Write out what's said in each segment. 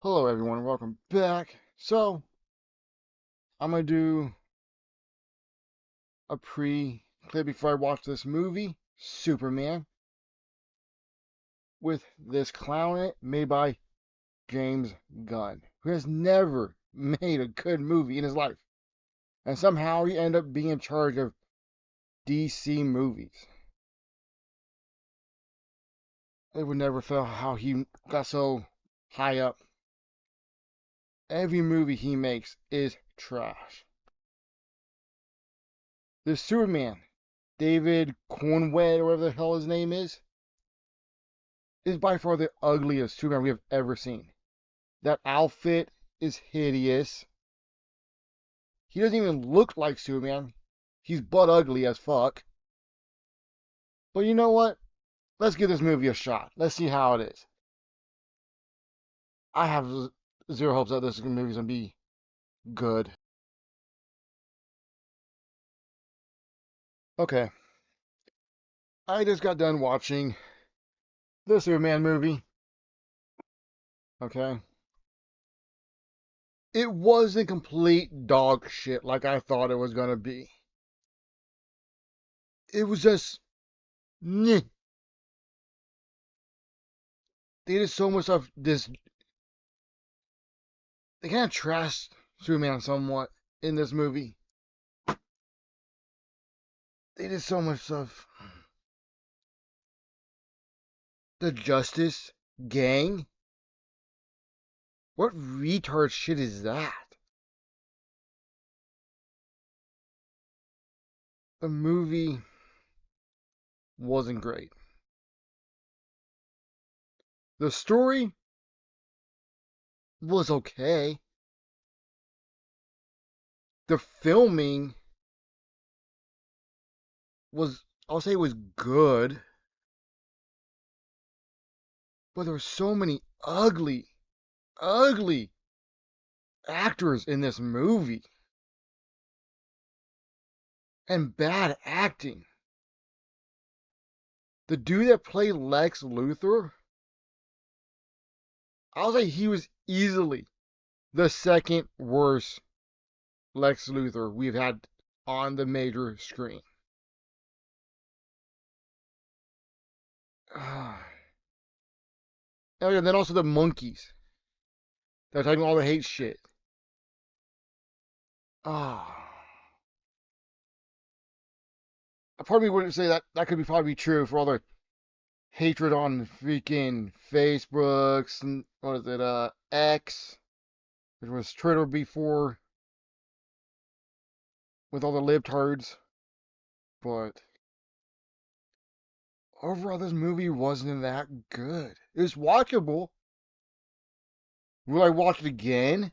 Hello everyone, welcome back. So, I'm gonna do a pre-clip before I watch this movie, Superman, with this clown in it, made by James Gunn, who has never made a good movie in his life. And somehow he ended up being in charge of DC movies. It would never fail how he got so high up. Every movie he makes is trash. This Superman, David Cornwell, or whatever the hell his name is by far the ugliest Superman we have ever seen. That outfit is hideous. He doesn't even look like Superman. He's butt ugly as fuck. But you know what? Let's give this movie a shot. Let's see how it is. I have zero hopes that this movie's gonna be good. Okay. I just got done watching the Superman movie. Okay. It wasn't complete dog shit like I thought it was gonna be. It was just meh. They did so much of this. They kind of trashed Superman somewhat in this movie. They did so much stuff. The Justice Gang? What retard shit is that? The movie wasn't great. The story was okay. The filming was, I'll say it was good. But there were so many ugly actors in this movie. And bad acting. The dude that played Lex Luthor, I'll say he was easily the second worst Lex Luthor we've had on the major screen. Oh, yeah, and then also the monkeys. They're talking all the hate shit. Ah. Part of me wouldn't say that could be probably true for all the hatred on freaking Facebooks and what is it, X, which was Twitter before, with all the libtards. But overall, this movie wasn't that good. It was watchable. Will I watch it again?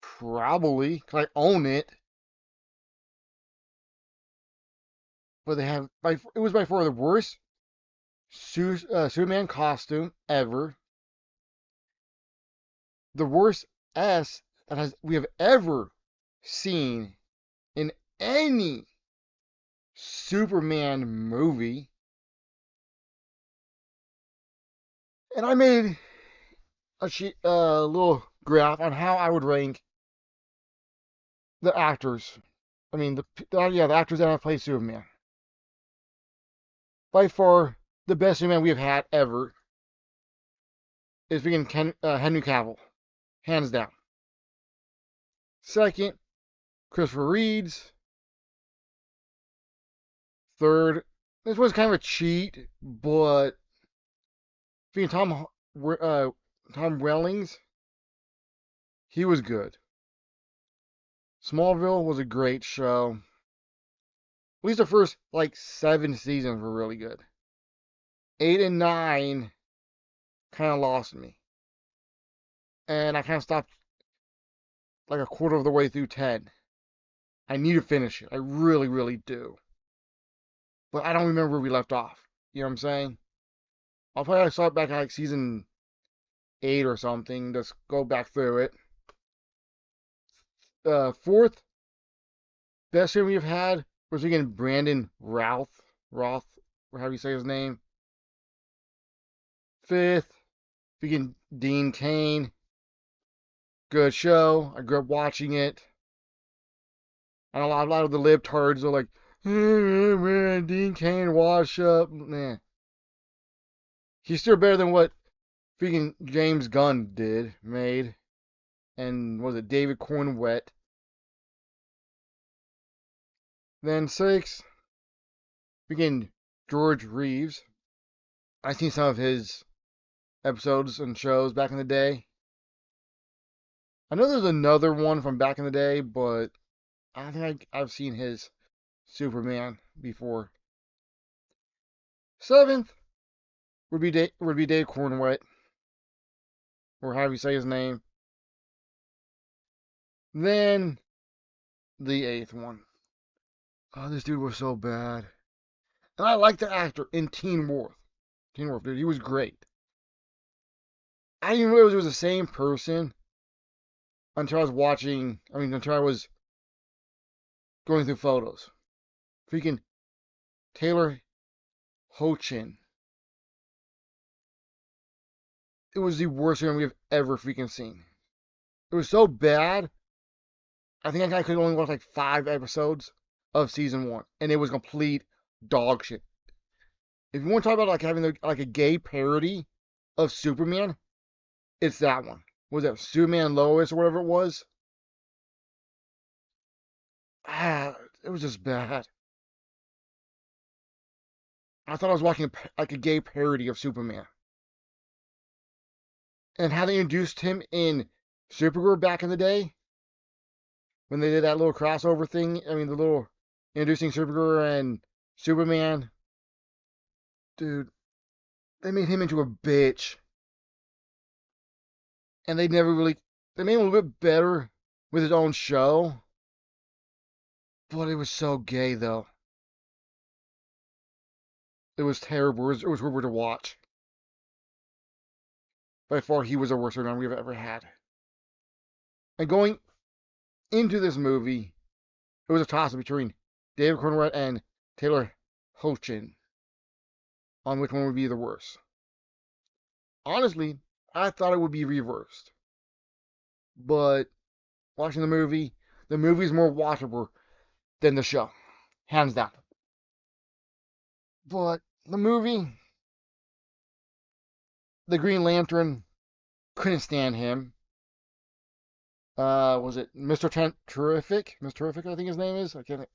Probably, cause I own it. But it was by far the worst Superman costume ever. The worst S that we have ever seen in any Superman movie. And I made a little graph on how I would rank the actors. I mean, the actors that have played Superman. By far, the best Superman we have had ever is being Henry Cavill, hands down. Second, Christopher Reeves. Third, this was kind of a cheat, but being Tom Wellings, he was good. Smallville was a great show. At least the first like 7 seasons were really good. 8 and 9 kind of lost me, and I kind of stopped like a quarter of the way through 10. I need to finish it. I really, really do. But I don't remember where we left off. You know what I'm saying? I'll probably start back at like season 8 or something. Just go back through it. Fourth best year we've had was again Brandon Roth, or how do you say his name? Fifth, Freaking Dean Cain. Good show. I grew up watching it. And a lot of the libtards are like, hey, man, Dean Cain, wash up. Nah. He's still better than what freaking James Gunn made. And was it David Cornwett? Then 6, freaking George Reeves. I've seen some of his episodes and shows back in the day. I know there's another one from back in the day, but I don't think I've seen his Superman before. 7th would be Dave Cornwett, or however you say his name. Then the 8th one. Oh, this dude was so bad. And I like the actor in Teen Wolf. Teen Wolf, dude, he was great. I didn't realize it was the same person until I was until I was going through photos. Freaking Taylor Hoechlin. It was the worst one we've ever freaking seen. It was so bad. I think I could only watch like 5 episodes of season 1, and it was complete dog shit. If you want to talk about like having like a gay parody of Superman, it's that one. Was that Superman Lois or whatever it was? It was just bad. I thought I was watching like a gay parody of Superman. And how they introduced him in Supergirl back in the day, when they did that little crossover thing. The little introducing Supergirl and Superman. Dude, they made him into a bitch. And they made him a little bit better with his own show. But it was so gay, though. It was terrible. It was horrible to watch. By far, he was the worst one we've ever had. And going into this movie, it was a toss-up between David Cornwett and Taylor Hoechlin on which one would be the worst. Honestly, I thought it would be reversed. But watching the movie's more watchable than the show. Hands down. But the movie, the Green Lantern, couldn't stand him. Was it Mr. Terrific? Mr. Terrific, I think his name is. I can't.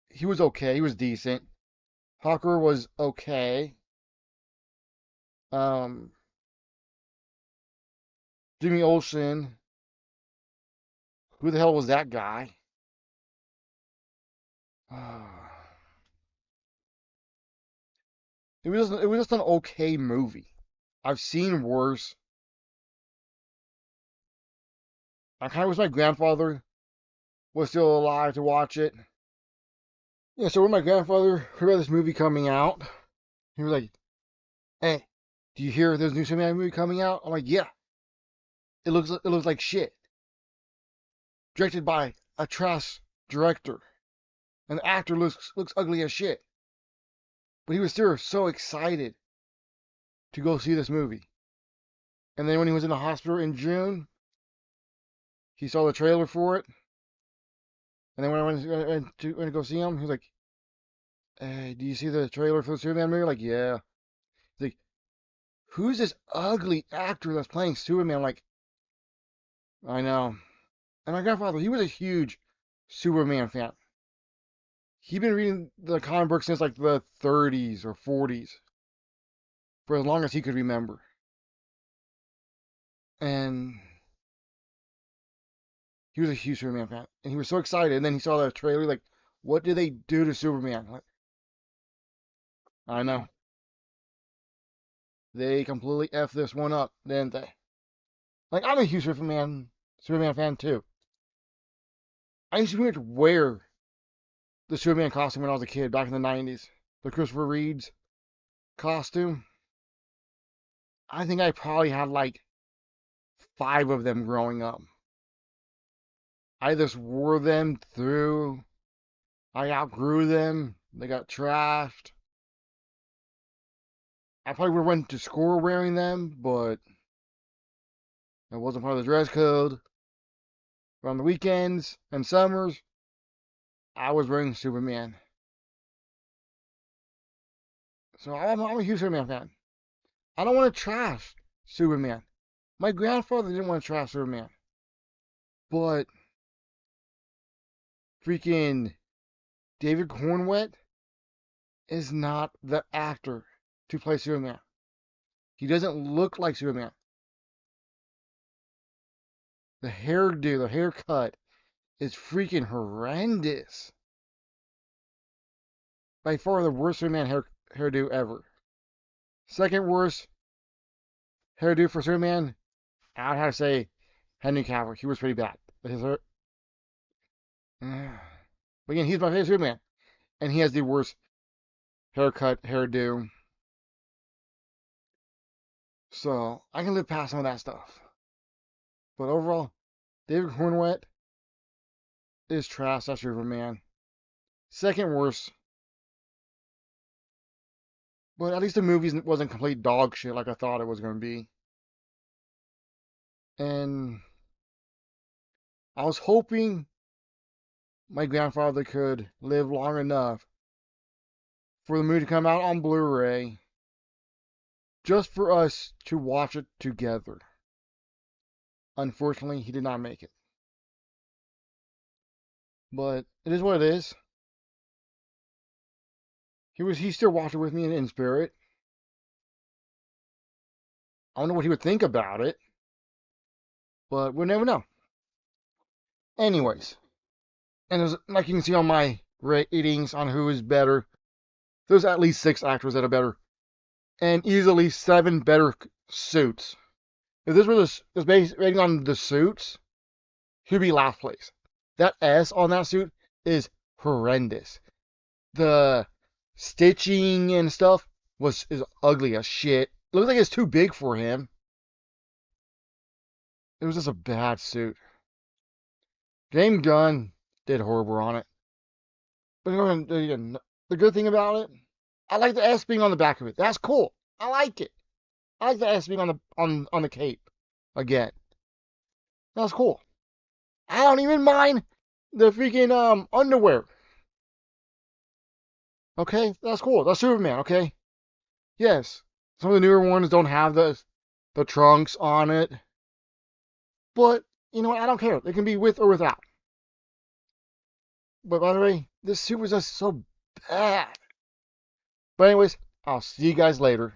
He was okay. He was decent. Hawker was okay. Um, Jimmy Olsen. Who the hell was that guy? It was just an okay movie. I've seen worse. I kind of wish my grandfather was still alive to watch it. Yeah, so when my grandfather heard about this movie coming out, he was like, "Hey, do you hear there's a new Superman movie coming out?" I'm like, "Yeah." It looks like shit. Directed by a trash director, and the actor looks ugly as shit. But he was still so excited to go see this movie. And then when he was in the hospital in June, he saw the trailer for it. And then when I went to go see him, he was like, "Hey, do you see the trailer for the Superman movie?" Like, "Yeah." He's like, "Who's this ugly actor that's playing Superman?" I'm like, "I know." And my grandfather, he was a huge Superman fan. He'd been reading the comic book since like the 30s or 40s, for as long as he could remember. And he was a huge Superman fan. And he was so excited. And then he saw the trailer, like, what did they do to Superman? Like, I know. They completely F this one up, didn't they? Like, I'm a huge Superman fan too. I used to wear the Superman costume when I was a kid back in the 90s. The Christopher Reeves costume. I think I probably had like 5 of them growing up. I just wore them through. I outgrew them. They got trashed. I probably would have went to school wearing them, but it wasn't part of the dress code. But on the weekends and summers, I was wearing Superman. So I'm a huge Superman fan. I don't want to trash Superman. My grandfather didn't want to trash Superman. But freaking David Cornwett is not the actor to play Superman. He doesn't look like Superman. The hairdo, the haircut is freaking horrendous. By far the worst Superman hairdo ever. Second worst hairdo for Superman, I'd have to say Henry Cavill. He was pretty bad. But his hair. But again, he's my favorite Superman. And he has the worst haircut, hairdo. So I can live past some of that stuff. But overall, David Cornwett is trash. That's Superman. Second worst. But at least the movie wasn't complete dog shit like I thought it was going to be. And I was hoping my grandfather could live long enough for the movie to come out on Blu-ray just for us to watch it together. Unfortunately, he did not make it. But it is what it is. He still watched it with me in spirit. I don't know what he would think about it, but we'll never know. Anyways, and like you can see on my ratings on who is better, there's at least 6 actors that are better, and easily 7 better suits. If this was based rating on the suits, he'd be last place. That S on that suit is horrendous. The stitching and stuff is ugly as shit. It looks like it's too big for him. It was just a bad suit. James Gunn did horrible on it. But again, the good thing about it, I like the S being on the back of it. That's cool. I like it. I like the S being on the cape. Again. That's cool. I don't even mind the freaking underwear. Okay, that's cool. That's Superman, okay? Yes. Some of the newer ones don't have the trunks on it. But, you know what, I don't care. They can be with or without. But by the way, this suit was just so bad. But anyways, I'll see you guys later.